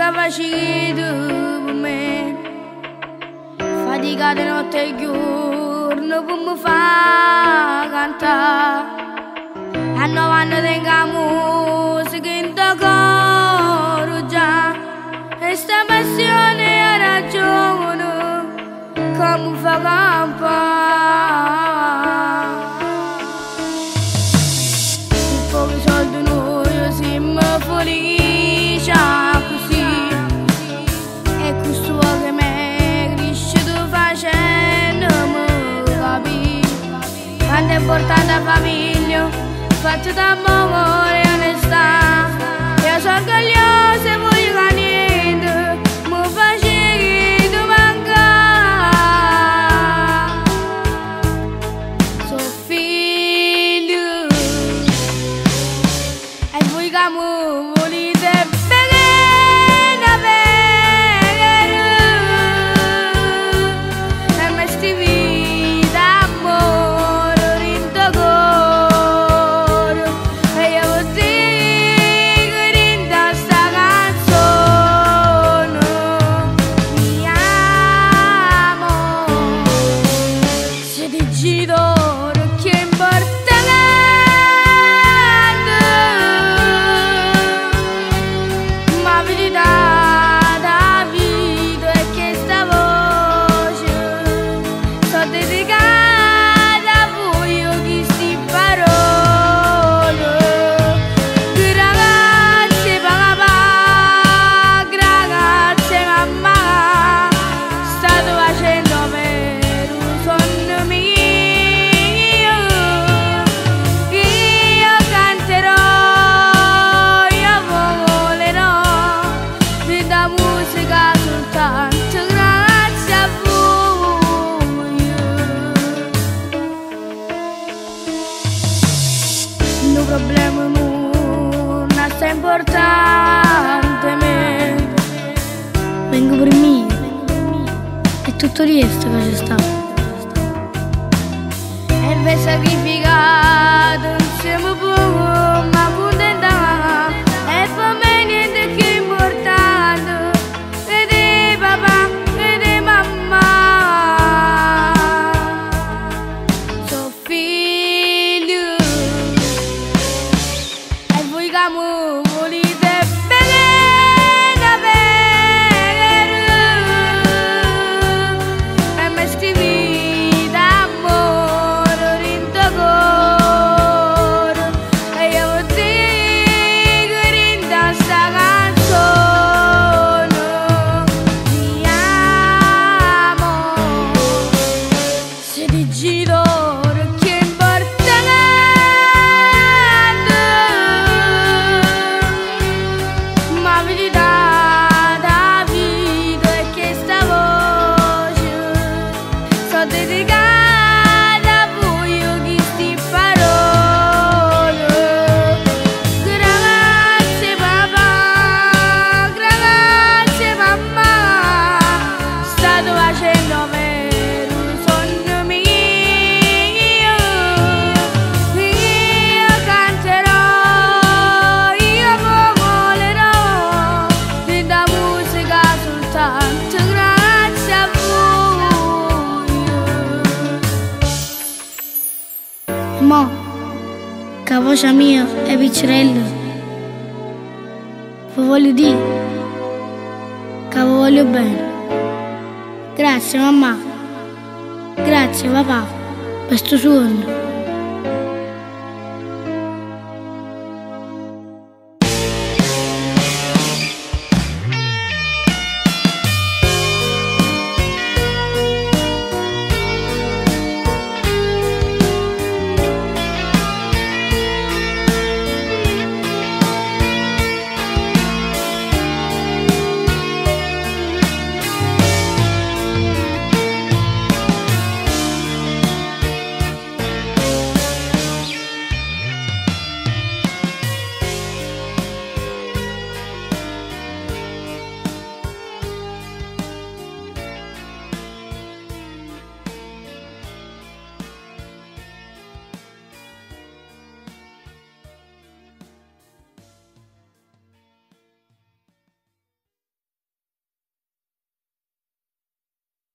che facevi tu per me, fatica di notte e giorno per mi far cantare. A 9 anni tengo musica in tuo coro già, e sta passione ha ragione che mi fa campare. Un po' di soldi noi siamo felici così, e questo che mi cresciuto facendomi capire quanto è importante la famiglia, fatta d'amore e onestà. Io sono orgogliosa e voglio che niente mi facevi tu mancare. Sono figlio e voi che mi volete bene davvero, e mi stivi d'amore in tuo cuore, e io vuol dire che rinda sta canzone. Mi amo, se ti giro che importa niente, ma verità da vita è che sta voce so dedicata a voi, io chi sti parole. Che ragazze papà, che ragazze mamma, state facendo per un sogno mio. Io canterò, io volerò da musica soltanto grazie a voi. Il problema non è importante me, vengo per me e tutto il resto che c'è stato, e vi sacrificato insieme poco ma contenta, e per me niente che è importante. Vedi papà, vedi mamma, sono figlio e voi che mi volete bene davvero, e mi scrivi d'amore in tuo cuore, e io vuol dire che rinda sta canzone. Mi amo, se ti giro che importa niente, ma verità da vita è che sta voce so dedicata a voi, io chi sti parole. Che ragazze papà, che ragazze mamma, state facendo per un sogno mio. Io canterò, io volerò da musica soltanto grazie a voi. Mo, che la voce mia è piccirella, vi voglio dire che vi voglio bene. Grazie mamma, grazie papà per sto suono.